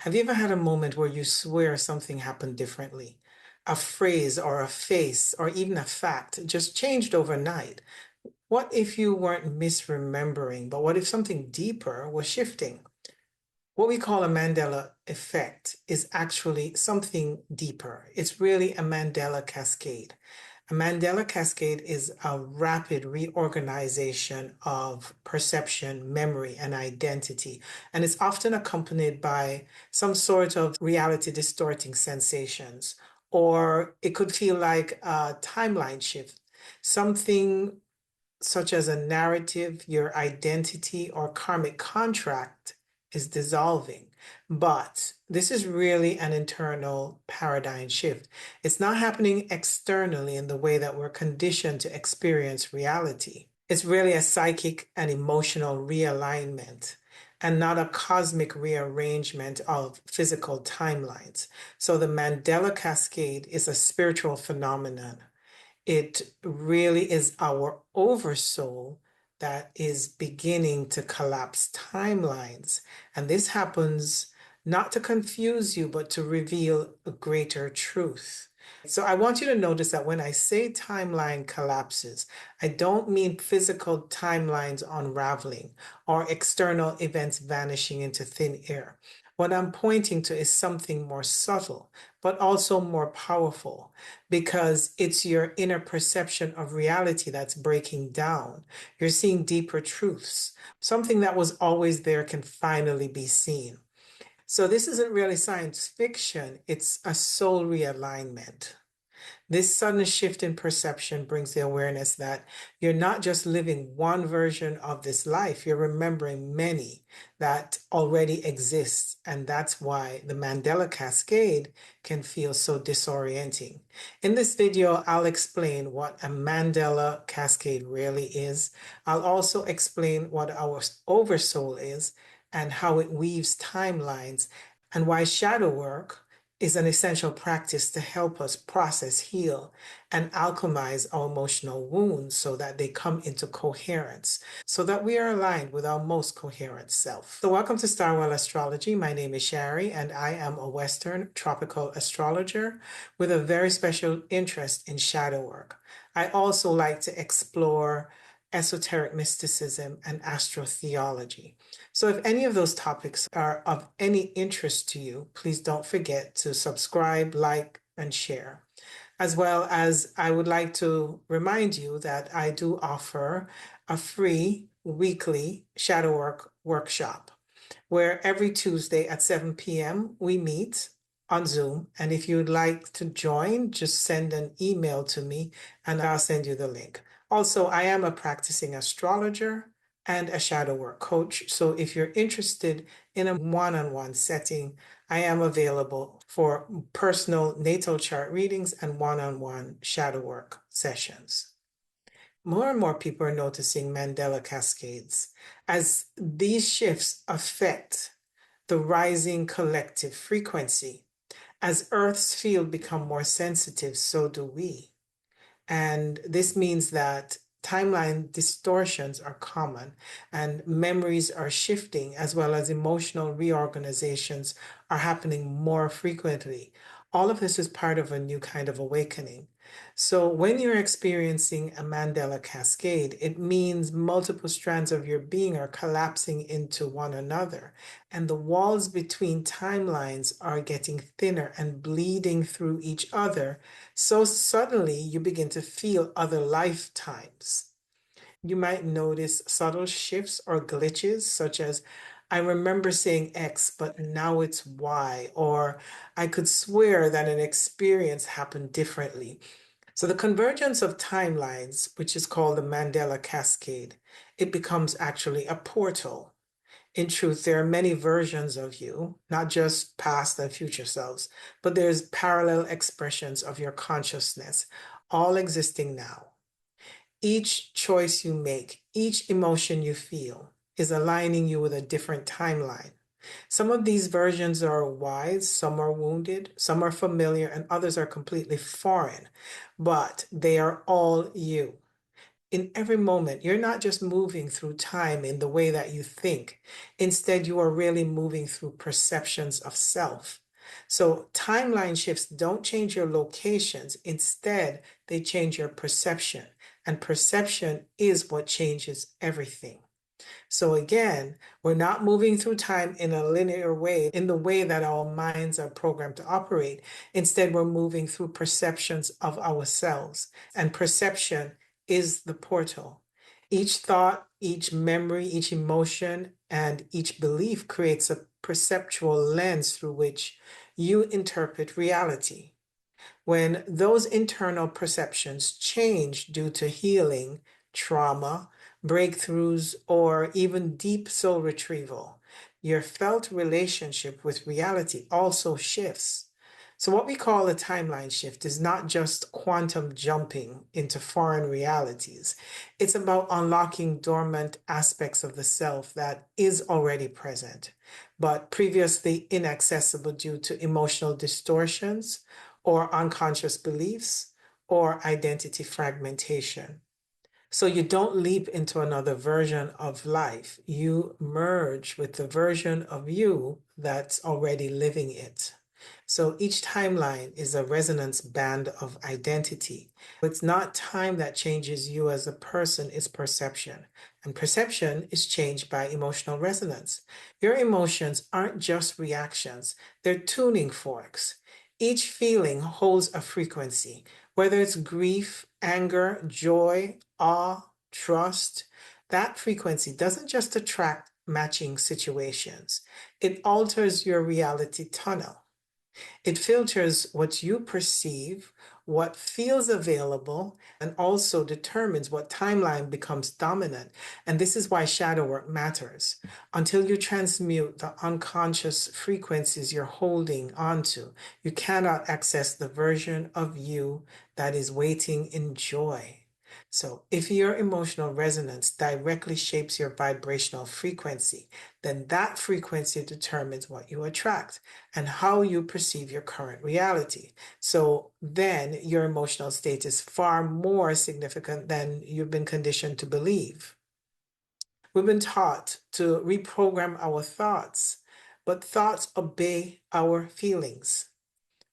Have you ever had a moment where you swear something happened differently? A phrase or a face or even a fact just changed overnight. What if you weren't misremembering, but what if something deeper was shifting? What we call a Mandela effect is actually something deeper. It's really a Mandela Cascade. A Mandela Cascade is a rapid reorganization of perception, memory, and identity. And it's often accompanied by some sort of reality distorting sensations, or it could feel like a timeline shift, something such as a narrative, your identity, or karmic contract is dissolving. But this is really an internal paradigm shift. It's not happening externally in the way that we're conditioned to experience reality. It's really a psychic and emotional realignment and not a cosmic rearrangement of physical timelines. So the Mandela Cascade is a spiritual phenomenon. It really is our oversoul that is beginning to collapse timelines. And this happens not to confuse you, but to reveal a greater truth. So I want you to notice that when I say timeline collapses, I don't mean physical timelines unraveling or external events vanishing into thin air. What I'm pointing to is something more subtle, but also more powerful because it's your inner perception of reality that's breaking down. You're seeing deeper truths. Something that was always there can finally be seen. So this isn't really science fiction, it's a soul realignment. This sudden shift in perception brings the awareness that you're not just living one version of this life, you're remembering many that already exist. And that's why the Mandela Cascade can feel so disorienting. In this video, I'll explain what a Mandela Cascade really is. I'll also explain what our oversoul is and how it weaves timelines and why shadow work is an essential practice to help us process, heal, and alchemize our emotional wounds so that they come into coherence, so that we are aligned with our most coherent self. So, welcome to Starwell Astrology. My name is Shari, and I am a Western tropical astrologer with a very special interest in shadow work. I also like to explore esoteric mysticism and astrotheology. So if any of those topics are of any interest to you, please don't forget to subscribe, like, and share. As well as I would like to remind you that I do offer a free weekly shadow work workshop where every Tuesday at 7 p.m. we meet on Zoom. And if you'd like to join, just send an email to me and I'll send you the link. Also, I am a practicing astrologer and a shadow work coach. So if you're interested in a one-on-one setting, I am available for personal natal chart readings and one-on-one shadow work sessions. More and more people are noticing Mandela cascades as these shifts affect the rising collective frequency. As Earth's field become more sensitive, so do we. And this means that timeline distortions are common and memories are shifting, as well as emotional reorganizations are happening more frequently. All of this is part of a new kind of awakening. So, when you're experiencing a Mandela cascade, it means multiple strands of your being are collapsing into one another, and the walls between timelines are getting thinner and bleeding through each other. So suddenly you begin to feel other lifetimes. You might notice subtle shifts or glitches, such as, I remember saying X, but now it's Y, or I could swear that an experience happened differently. So the convergence of timelines, which is called the Mandela Cascade, it becomes actually a portal. In truth, there are many versions of you, not just past and future selves, but there's parallel expressions of your consciousness, all existing now. Each choice you make, each emotion you feel, is aligning you with a different timeline. Some of these versions are wise, some are wounded, some are familiar, and others are completely foreign, but they are all you. In every moment, you're not just moving through time in the way that you think. Instead, you are really moving through perceptions of self. So timeline shifts don't change your locations. Instead, they change your perception. And perception is what changes everything. So again, we're not moving through time in a linear way, in the way that our minds are programmed to operate. Instead, we're moving through perceptions of ourselves, and perception is the portal. Each thought, each memory, each emotion, and each belief creates a perceptual lens through which you interpret reality. When those internal perceptions change due to healing, trauma, breakthroughs, or even deep soul retrieval, your felt relationship with reality also shifts. So, what we call a timeline shift is not just quantum jumping into foreign realities. It's about unlocking dormant aspects of the self that is already present, but previously inaccessible due to emotional distortions or unconscious beliefs or identity fragmentation. So you don't leap into another version of life. You merge with the version of you that's already living it. So each timeline is a resonance band of identity. It's not time that changes you as a person, it's perception. And perception is changed by emotional resonance. Your emotions aren't just reactions, they're tuning forks. Each feeling holds a frequency, whether it's grief, anger, joy, awe, trust. That frequency doesn't just attract matching situations, it alters your reality tunnel. It filters what you perceive, what feels available, and also determines what timeline becomes dominant. And this is why shadow work matters. Until you transmute the unconscious frequencies you're holding onto, you cannot access the version of you that is waiting in joy. So, if your emotional resonance directly shapes your vibrational frequency, then that frequency determines what you attract and how you perceive your current reality. So then your emotional state is far more significant than you've been conditioned to believe. We've been taught to reprogram our thoughts, but thoughts obey our feelings,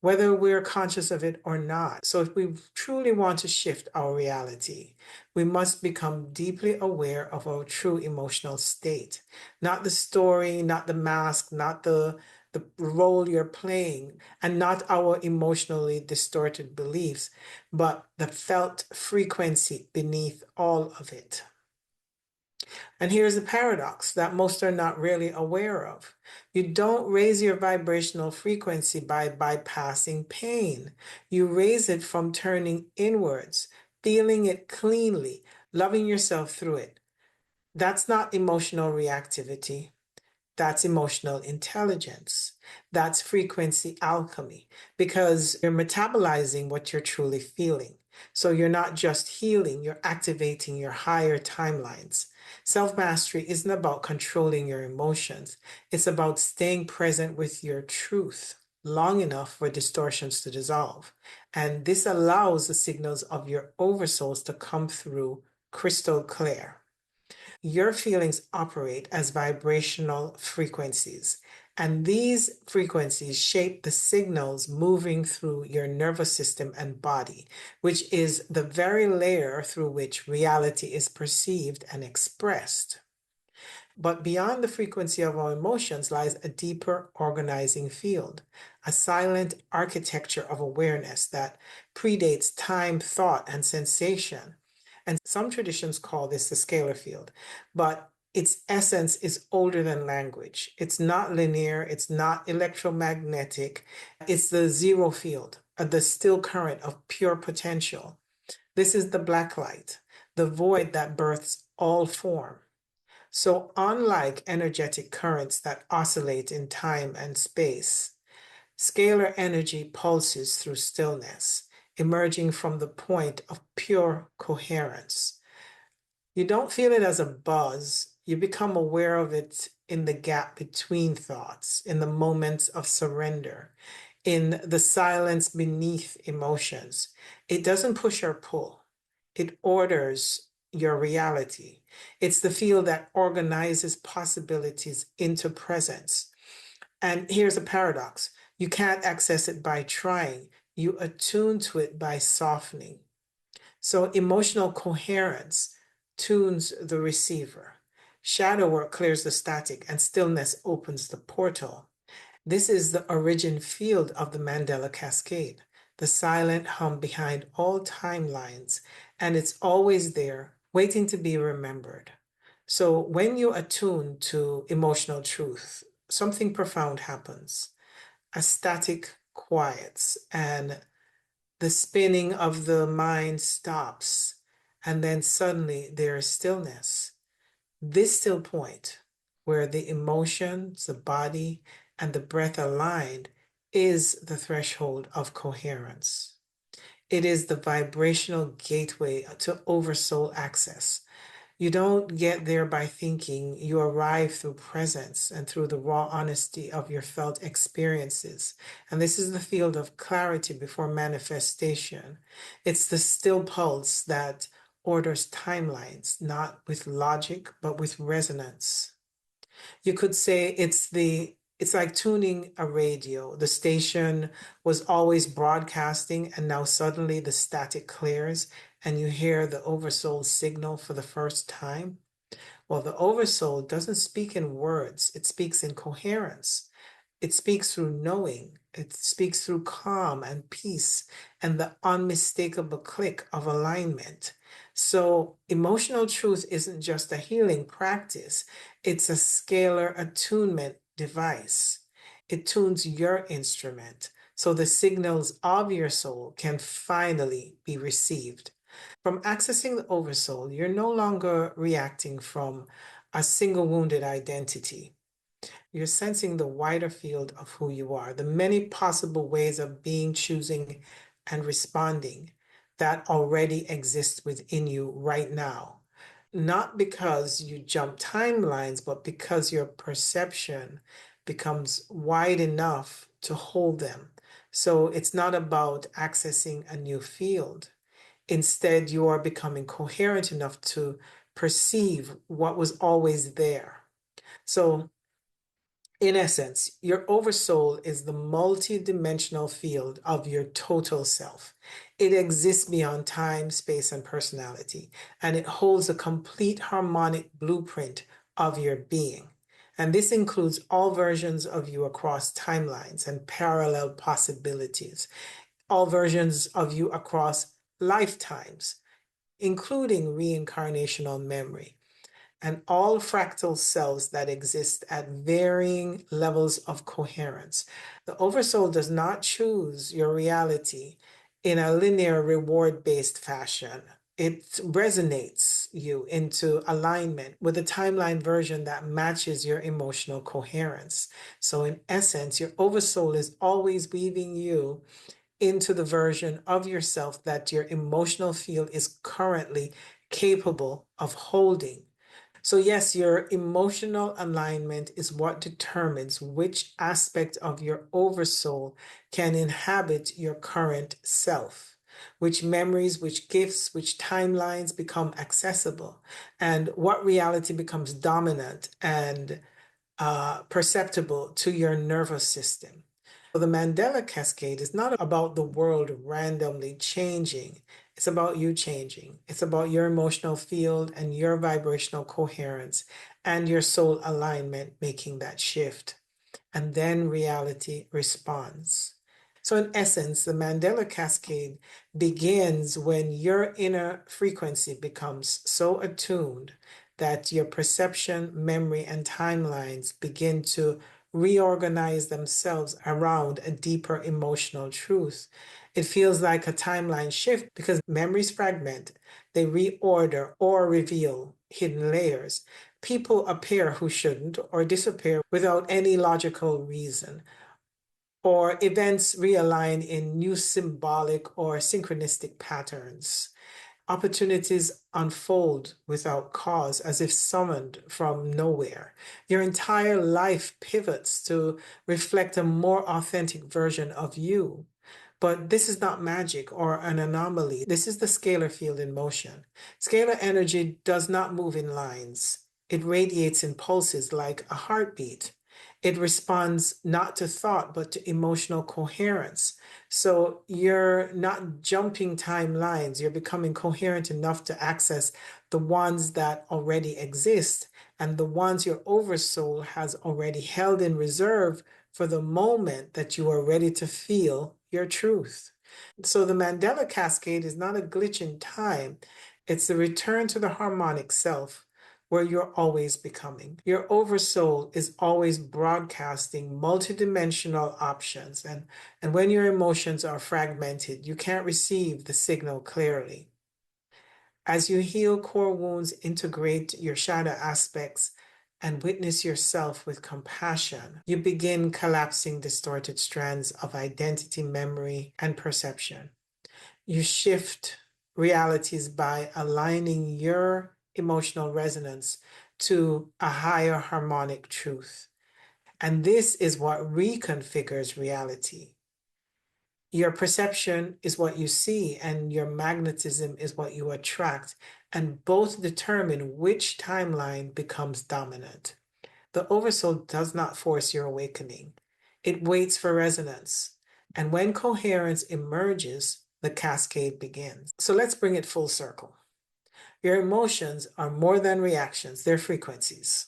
whether we're conscious of it or not. So, if we truly want to shift our reality, we must become deeply aware of our true emotional state, not the story, not the mask, not the role you're playing, and not our emotionally distorted beliefs, but the felt frequency beneath all of it. And here's the paradox that most are not really aware of. You don't raise your vibrational frequency by bypassing pain. You raise it from turning inwards, feeling it cleanly, loving yourself through it. That's not emotional reactivity. That's emotional intelligence. That's frequency alchemy because you're metabolizing what you're truly feeling. So you're not just healing, you're activating your higher timelines. Self mastery isn't about controlling your emotions, it's about staying present with your truth long enough for distortions to dissolve. And this allows the signals of your oversouls to come through crystal clear. Your feelings operate as vibrational frequencies, and these frequencies shape the signals moving through your nervous system and body, which is the very layer through which reality is perceived and expressed. But beyond the frequency of our emotions lies a deeper organizing field, a silent architecture of awareness that predates time, thought, and sensation. And some traditions call this the scalar field, but its essence is older than language. It's not linear, it's not electromagnetic, it's the zero field, the still current of pure potential. This is the black light, the void that births all form. So, unlike energetic currents that oscillate in time and space, scalar energy pulses through stillness, emerging from the point of pure coherence. You don't feel it as a buzz, you become aware of it in the gap between thoughts, in the moments of surrender, in the silence beneath emotions. It doesn't push or pull, it orders your reality. It's the field that organizes possibilities into presence. And here's a paradox. You can't access it by trying. You attune to it by softening. So emotional coherence tunes the receiver. Shadow work clears the static and stillness opens the portal. This is the origin field of the Mandela Cascade, the silent hum behind all timelines, and it's always there, waiting to be remembered. So when you attune to emotional truth, something profound happens. A static quiets, and the spinning of the mind stops, and then suddenly there is stillness. This still point, where the emotions, the body, and the breath aligned, is the threshold of coherence. It is the vibrational gateway to oversoul access. You don't get there by thinking, you arrive through presence and through the raw honesty of your felt experiences. And this is the field of clarity before manifestation. It's the still pulse that orders timelines, not with logic, but with resonance. You could say it's like tuning a radio. The station was always broadcasting, and now suddenly the static clears and you hear the oversoul signal for the first time. Well, the oversoul doesn't speak in words, it speaks in coherence. It speaks through knowing. It speaks through calm and peace and the unmistakable click of alignment. So, emotional truth isn't just a healing practice, it's a scalar attunement device. It tunes your instrument so the signals of your soul can finally be received. From accessing the oversoul, you're no longer reacting from a single wounded identity. You're sensing the wider field of who you are, the many possible ways of being, choosing, and responding that already exist within you right now. Not because you jump timelines, but because your perception becomes wide enough to hold them. So it's not about accessing a new field. Instead, you are becoming coherent enough to perceive what was always there. So in essence, your oversoul is the multi-dimensional field of your total self. It exists beyond time, space, and personality, and it holds a complete harmonic blueprint of your being. And this includes all versions of you across timelines and parallel possibilities, all versions of you across lifetimes, including reincarnational memory and all fractal selves that exist at varying levels of coherence. The Oversoul does not choose your reality in a linear reward based fashion. It resonates you into alignment with a timeline version that matches your emotional coherence. So, in essence, your Oversoul is always weaving you into the version of yourself that your emotional field is currently capable of holding. So, yes, your emotional alignment is what determines which aspect of your oversoul can inhabit your current self, which memories, which gifts, which timelines become accessible, and what reality becomes dominant and perceptible to your nervous system. So the Mandela Cascade is not about the world randomly changing. It's about you changing. It's about your emotional field and your vibrational coherence and your soul alignment making that shift. And then reality responds. So, in essence, the Mandela Cascade begins when your inner frequency becomes so attuned that your perception, memory, and timelines begin to reorganize themselves around a deeper emotional truth. It feels like a timeline shift because memories fragment, they reorder or reveal hidden layers. People appear who shouldn't or disappear without any logical reason, or events realign in new symbolic or synchronistic patterns. Opportunities unfold without cause, as if summoned from nowhere. Your entire life pivots to reflect a more authentic version of you. But this is not magic or an anomaly. This is the scalar field in motion. Scalar energy does not move in lines. It radiates in pulses like a heartbeat. It responds not to thought, but to emotional coherence. So you're not jumping timelines. You're becoming coherent enough to access the ones that already exist and the ones your oversoul has already held in reserve for the moment that you are ready to feel your truth. So the Mandela Cascade is not a glitch in time, it's the return to the harmonic self where you're always becoming. Your oversoul is always broadcasting multidimensional options, and when your emotions are fragmented, you can't receive the signal clearly. As you heal core wounds, integrate your shadow aspects, and witness yourself with compassion, you begin collapsing distorted strands of identity, memory, and perception. You shift realities by aligning your emotional resonance to a higher harmonic truth. And this is what reconfigures reality. Your perception is what you see, and your magnetism is what you attract, and both determine which timeline becomes dominant. The Oversoul does not force your awakening, it waits for resonance. And when coherence emerges, the cascade begins. So let's bring it full circle. Your emotions are more than reactions, they're frequencies.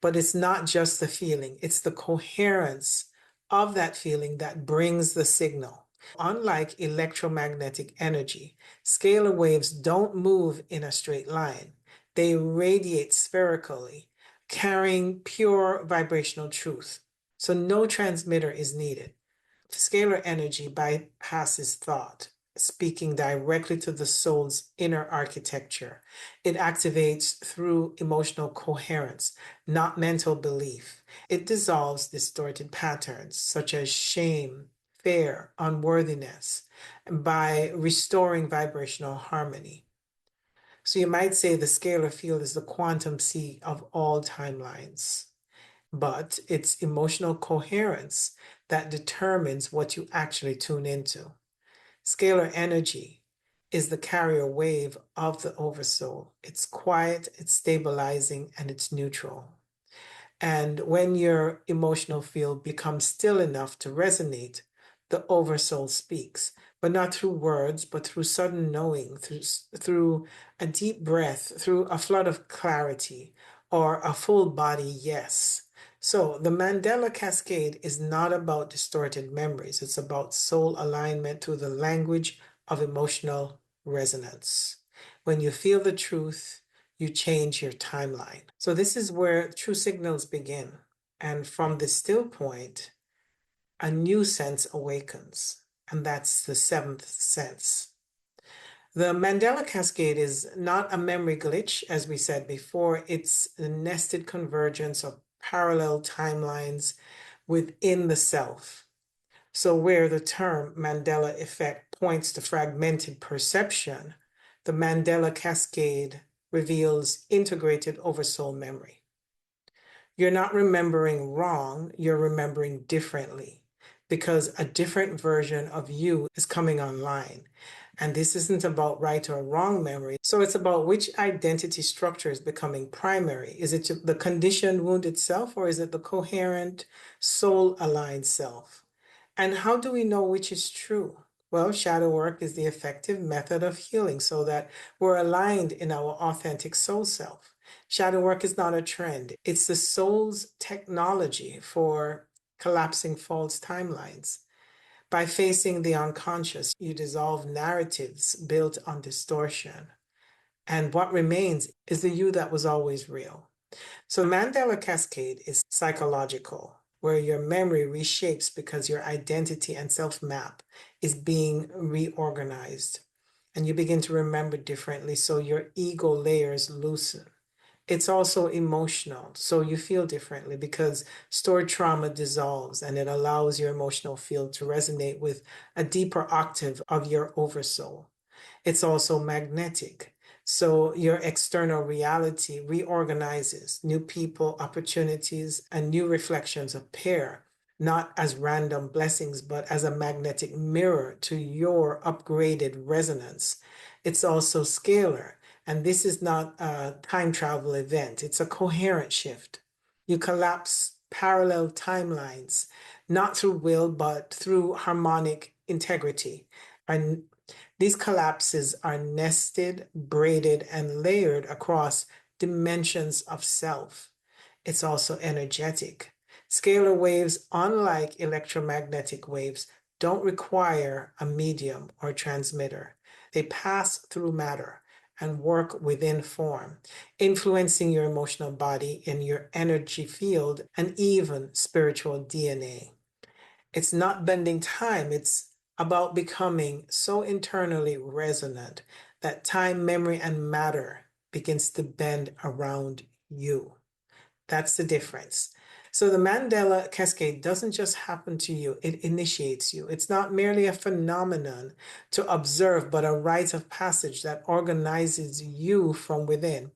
But it's not just the feeling, it's the coherence of that feeling that brings the signal. Unlike electromagnetic energy, scalar waves don't move in a straight line. They radiate spherically, carrying pure vibrational truth. So no transmitter is needed. Scalar energy bypasses thought, speaking directly to the soul's inner architecture. It activates through emotional coherence, not mental belief. It dissolves distorted patterns such as shame, fear, unworthiness by restoring vibrational harmony. So you might say the scalar field is the quantum sea of all timelines, but it's emotional coherence that determines what you actually tune into. Scalar energy is the carrier wave of the oversoul. It's quiet, it's stabilizing, and it's neutral. And when your emotional field becomes still enough to resonate, the oversoul speaks, but not through words, but through sudden knowing, through a deep breath, through a flood of clarity, or a full body yes. So the Mandela Cascade is not about distorted memories. It's about soul alignment through the language of emotional resonance. When you feel the truth, you change your timeline. So this is where true signals begin. And from the still point, a new sense awakens. And that's the seventh sense. The Mandela Cascade is not a memory glitch, as we said before. It's the nested convergence of parallel timelines within the self. So where the term Mandela Effect points to fragmented perception, the Mandela Cascade reveals integrated oversoul memory. You're not remembering wrong, you're remembering differently because a different version of you is coming online. And this isn't about right or wrong memory. So it's about which identity structure is becoming primary. Is it the conditioned wound itself, or is it the coherent, soul aligned self? And how do we know which is true? Well, shadow work is the effective method of healing so that we're aligned in our authentic soul self. Shadow work is not a trend, it's the soul's technology for collapsing false timelines. By facing the unconscious, you dissolve narratives built on distortion. And what remains is the you that was always real. So Mandela Cascade is psychological, where your memory reshapes because your identity and self-map is being reorganized. And you begin to remember differently, so your ego layers loosen. It's also emotional, so you feel differently because stored trauma dissolves and it allows your emotional field to resonate with a deeper octave of your oversoul. It's also magnetic. So your external reality reorganizes, new people, opportunities, and new reflections appear not as random blessings, but as a magnetic mirror to your upgraded resonance. It's also scalar. And this is not a time travel event, it's a coherent shift. You collapse parallel timelines, not through will, but through harmonic integrity. And these collapses are nested, braided, and layered across dimensions of self. It's also energetic. Scalar waves, unlike electromagnetic waves, don't require a medium or transmitter. They pass through matter and work within form, influencing your emotional body and your energy field and even spiritual DNA. It's not bending time, it's about becoming so internally resonant that time, memory, and matter begins to bend around you. That's the difference. So the Mandela Cascade doesn't just happen to you, it initiates you. It's not merely a phenomenon to observe, but a rite of passage that organizes you from within.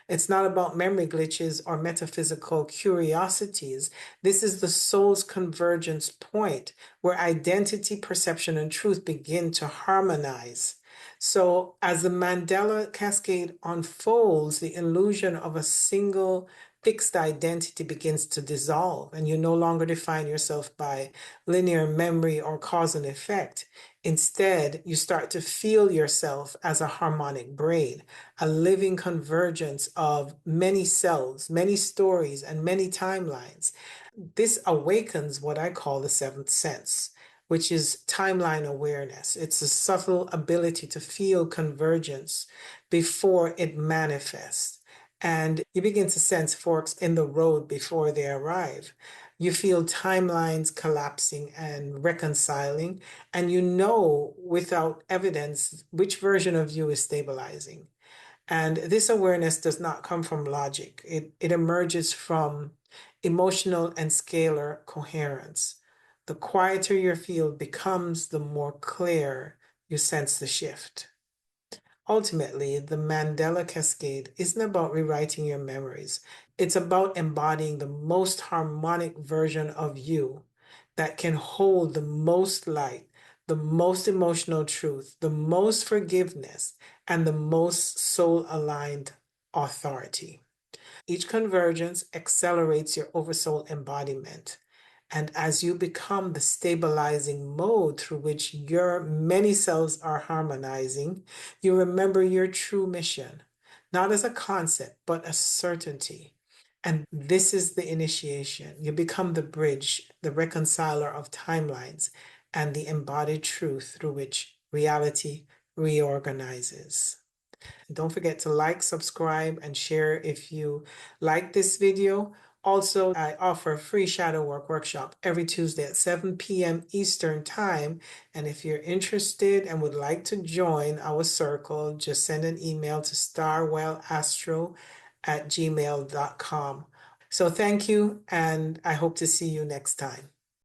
It's not about memory glitches or metaphysical curiosities. This is the soul's convergence point where identity, perception, and truth begin to harmonize. So, as the Mandela Cascade unfolds, the illusion of a single fixed identity begins to dissolve, and you no longer define yourself by linear memory or cause and effect. Instead, you start to feel yourself as a harmonic braid, a living convergence of many selves, many stories, and many timelines. This awakens what I call the seventh sense, which is timeline awareness. It's a subtle ability to feel convergence before it manifests. And you begin to sense forks in the road before they arrive. You feel timelines collapsing and reconciling, and you know without evidence which version of you is stabilizing. And this awareness does not come from logic. It emerges from emotional and scalar coherence. The quieter your field becomes, the more clear you sense the shift. Ultimately, the Mandela Cascade isn't about rewriting your memories. It's about embodying the most harmonic version of you that can hold the most light, the most emotional truth, the most forgiveness, and the most soul aligned authority. Each convergence accelerates your oversoul embodiment. And as you become the stabilizing mode through which your many selves are harmonizing, you remember your true mission, not as a concept, but a certainty. And this is the initiation. You become the bridge, the reconciler of timelines, and the embodied truth through which reality reorganizes. Don't forget to like, subscribe, and share if you like this video. Also, I offer a free shadow work workshop every Tuesday at 7 p.m. Eastern Time. And if you're interested and would like to join our circle, just send an email to starwellastro@gmail.com. So thank you, and I hope to see you next time.